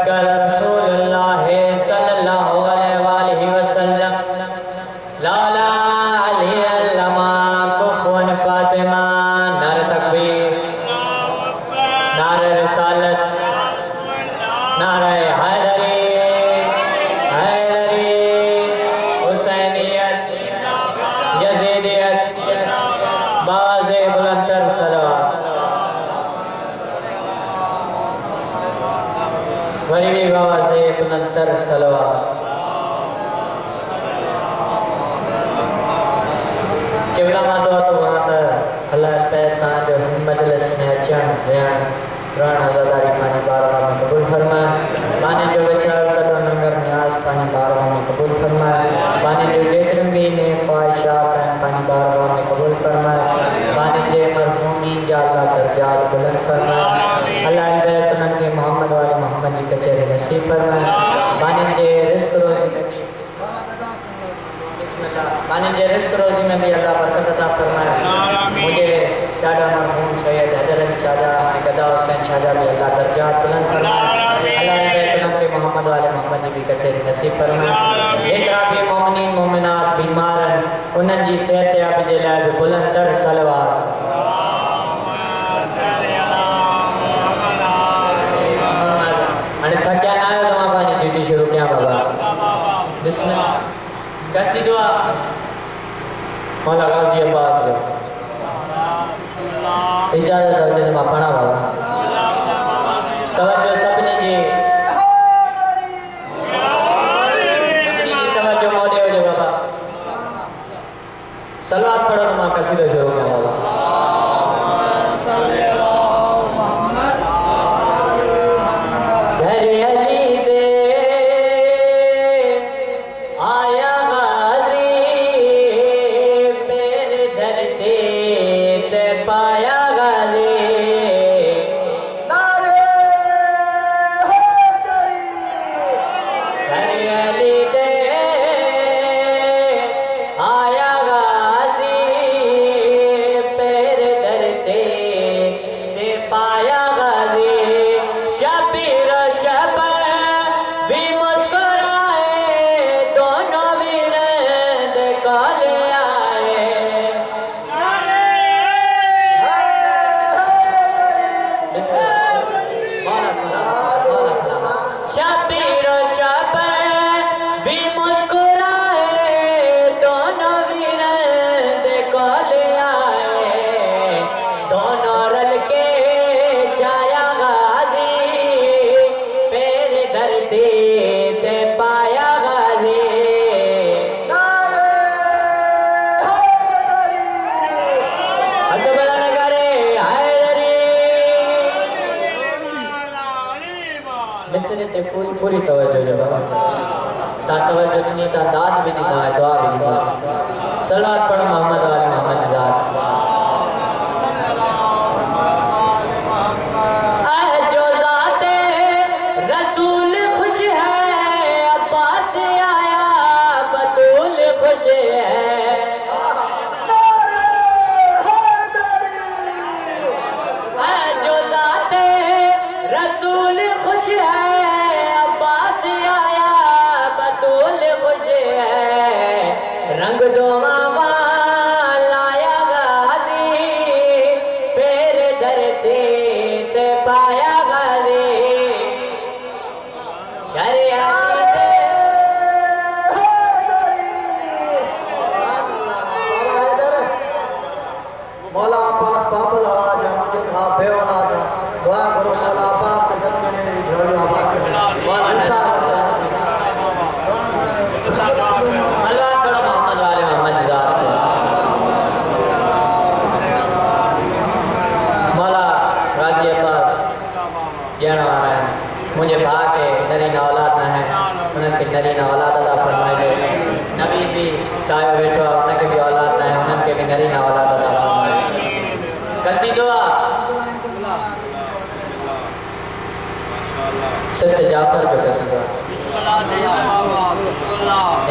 कल रसूलुल्लाह सल्लल्लाहु अलैहि वसल्लम लाला अली अल्लमा कुफुन फातिमा नारे तकबीर नारे रिसालत नारे हैदरी हैदरी हुसैनियत यजीदियत बाज़े बुलंदर सलावत वरी बाज़े बुलंदर सलावत किबला मादो तो वहां तक अल्लाह पे तां जो मजलिस में अचण वेहण रण आज़ादारी पानी बारगाह में कबूल फरमाए पानी जो विचार कदो नंगर न्याज पानी बारगाह में कबूल फरमाए पानी जो जेतरन भी ने ख्वाहिशात हैं पानी बारगाह में कबूल फरमाए पानी जे मरहूमीन जा अल्लाह दर्जात बुलंद फरमाए अल्लाह बैत उन्हनि खे मोहम्मद वाले मोहम्मद जी कचहरी नसीब फरमाए पानी जे रिस्क रोज़ी में पानी जे रिस्क रोज़ी में भी अल्लाह बरकत अता फरमाए मुझे डाडा मरहूम सैयद हैदर अली शाहजा गदा हुसैन शाहजा भी अल्लाह दर्जात बुलंद फरमाए अल्लाह बैत के मोहम्मद वाले मोहम्मद जी भी कचहरी नसीब फरमाए जेतरा भी मोमिनीन मोमिनात बीमार हैं उन्हनि जी सेहत याबी जे लाइ भी बुलंदर सलवात हाणे थकिया ना आहियो तव्हां पंहिंजी ड्यूटी शुरू कयां बाबा बिस्मिल्लाह कैसी दुआ मौला गाज़ी अब्बास जो इजाज़त हो जने मां पढ़ा बाबा तवज्जो सबनी जी तवज्जो मोड़े हो बाबा सलवात पढ़ो तो मां कसीदा शुरू कयां बाबा पूरी तवज्जो जो बाबा ता तवज्जो नहीं ता दाद भी नहीं है दुआ भी नहीं सलात पढ़ मोहम्मद वाले मोहम्मद जात जो जाते रसूल खुश है अब्बास आया बतूल खुश है जो जाते रसूल खुश है रंग दो मामा लाया गाजी पैर धरते ते पाया गाजी घरे आते मौला अब्बास बाबुल आवाज मुझे कहा बेऔलाद दुआ करो मौला अब्बास से सदने झोली आबाद करे मौला इंसान मुझे भाग के नरीन औलाद न है उनके नरीन औलाद अदा फरमाए दे नबी भी तायो बैठो उनके भी औलाद न है उनके भी नरीन औलाद अदा फरमाए कसी दुआ सत जाफर जो कसी दुआ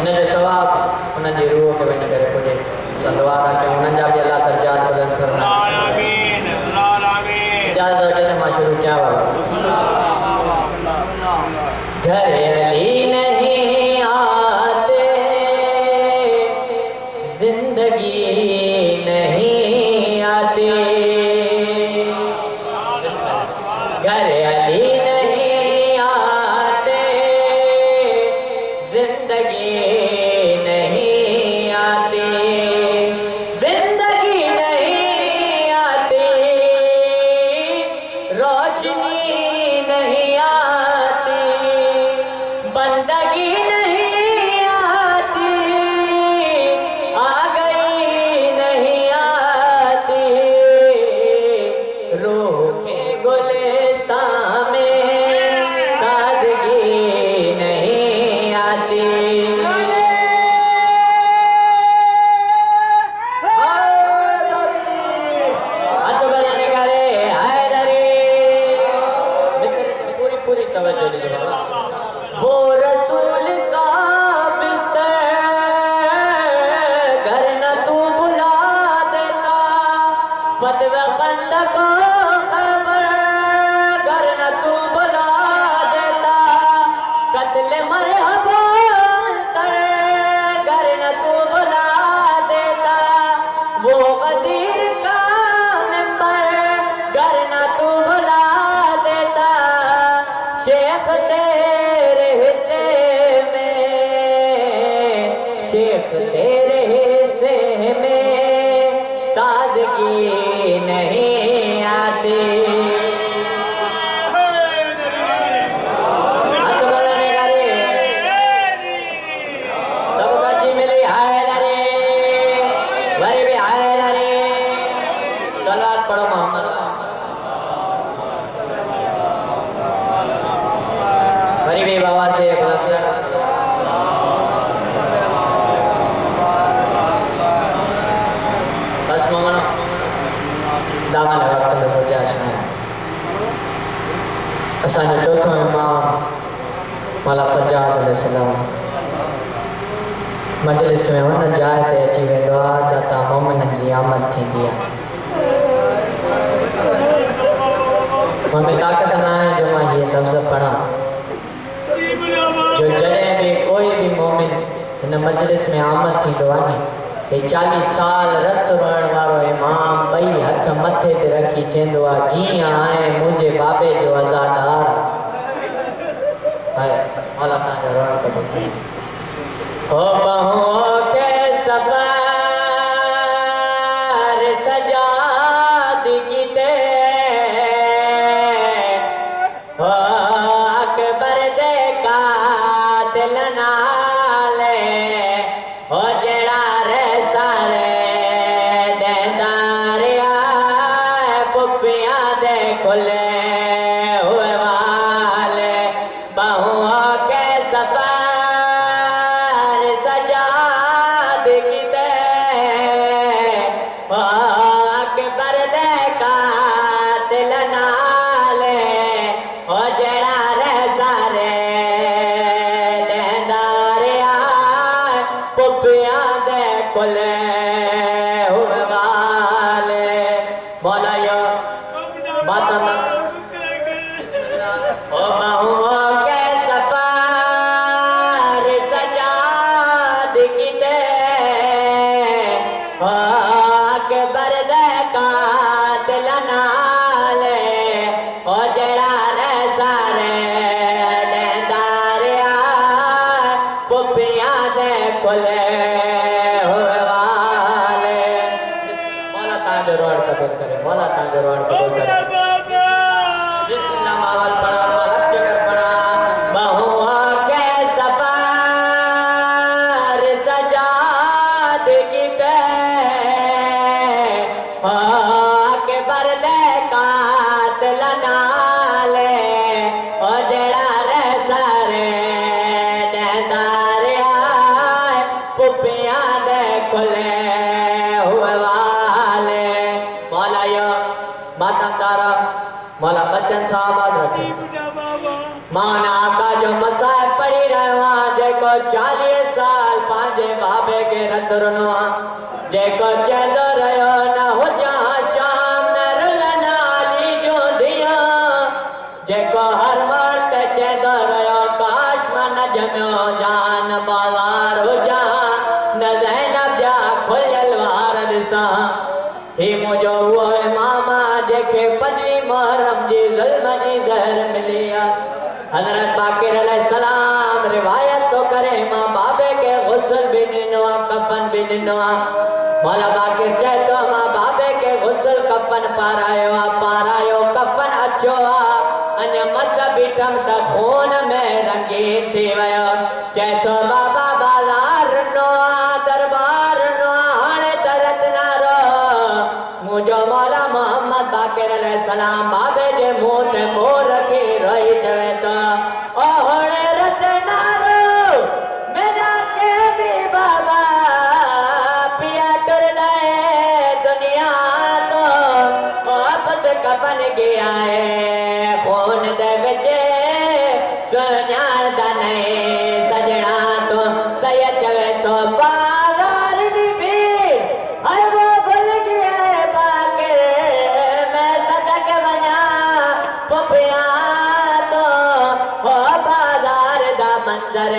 इन जो सवाब उन जी रूह के वञी करे पुॼे संदवा था कि उन जा भी अल्लाह दर्जात बुलंद फरमाए इजाज़त हो जने मां शुरू क्या बाबा घर अली नहीं आते, जिंदगी नहीं आती। घर अली नहीं आते, जिंदगी नहीं आती, जिंदगी नहीं आती, रोशनी नहीं आती, बंदगी नहीं आती, आ गई नहीं आती, रूह के गुलिस्तान में ताजगी नहीं आती। हाथ बजाने का रे हैदरी, मिस्र की पूरी पूरी तवज्जो दीजिए बाबा। वो रसूल का बिस्तर घर न तू बुला देता, फतवा बंद को खबर घर न तू बुला देता, कत्ल मरहबा कर घर न तू बुला देता, वो गदीर का घर न तू बुला देता, शेख तेरे हिस्से में, शेख तेरे हिस्से में ताजगी नहीं आती। हाथ बजाने का रे, सबका जी मिली हैदरी, वरी भी हैदरी, सलात पढ़ो मोहम्मद। वरी भी बाबा से बस मोमन दामन वक्त में हो जाए सुना। असांजो चौथो इमाम मौला सज्जाद अलैहिस्सलाम मजलिस में हुन जाइ ते अची वेंदो आहे जितां मोमिननि जी आमद थींदी आहे। मूंखे ताक़त न आहे जो मां इहे लफ़्ज़ पढ़ां, जो जॾहिं बि कोई बि मोमिन हिन मजलिस में आमद थींदो आहे नी, हे 40 साल रत रोइण वारो इमाम ॿई हथ मथे ते रखी चवंदो आहे, जीअं आहे मुंहिंजे बाबे जो आज़ादार आहे। मौला तव्हांजो रोइण कबूल करे। हो बहुओं के सफर सजाद कीते, हो अकबर दे कातिल नाले, हो जेड़ा रे सारे देंदार आए, पुपियां दे खुले हुए वाले, बहुओं के सफर सजाद कीते, हो अकबर दे कातिल नाले, हो जेड़ा रे सारे देंदार आए, पुपियां दे खुले हुए वाले। मौला यो बात ना ओ बहुओं के सफर सजाद कीते, हो अकबर दे कातिल नाले, हो जेड़ा रे सारे देंदार आए, पुपियां दे खुले हुए वाले। मौला तव्हांजो रोइण कबूल करे, मौला तव्हांजो रोइण कबूल करे। बिस्मिल्लाह मावल पढ़ा, मालक चकर पढ़ा। बहुओं के सफर सजाद कीते, हो अकबर दे कातिल नाले, हो जेड़ा रे सारे देंदार आए, पुपियां दे खुले हुए वाले। मौला यो मातंदारा मौला बच्चन साहब रखे। माना आका जो मसाए पढ़ी रहो आ, जेको 40 साल पांजे बाबे के रत रुनो आ, जेको चेंदो रहो न हुजा शाम न रुलन आली जो दिया, जेको हर वक्त चेंदो रहो का न जम्यो जान बाज़ार हुजा न ज़ैनब जा खुलियल वार ॾिसां ही मुंहिंजो उहो इमाम जेके 5 मुहर्रम जी ज़ुल्म जी ज़हर मिली हज़रत बाक़िर अलैहिस्सलाम रिवायत तो करे मां बाबे के गुस्ल भी ॾिनो कफन भी ॾिनो मौला बाक़िर चए तो मां बाबे के गुस्ल कफन पारायो कफन अछो अञा मस बीठम त खून में रंगीन थी वियो चए तो बाबा बाज़ार नो दरबार नो हाणे तरत नारो मुंहिंजो मौला मोहम्मद बाक़िर अलैहिस्सलाम बाबे जे मुंह ते मुंह रखी रोई चवे तो ओ हाणे रत नारो मेरा के दी बाबा पिया टुर गए दुनिया तो वापस कफन गया है खून दे विच सुञाणदा नहीं सजना तो सही चवे तो बाज़ार दी भीड़ हाय वो भुल गया है बाक़िर मैं सदक वञा पुफिया तो हो बाज़ार दा मंज़र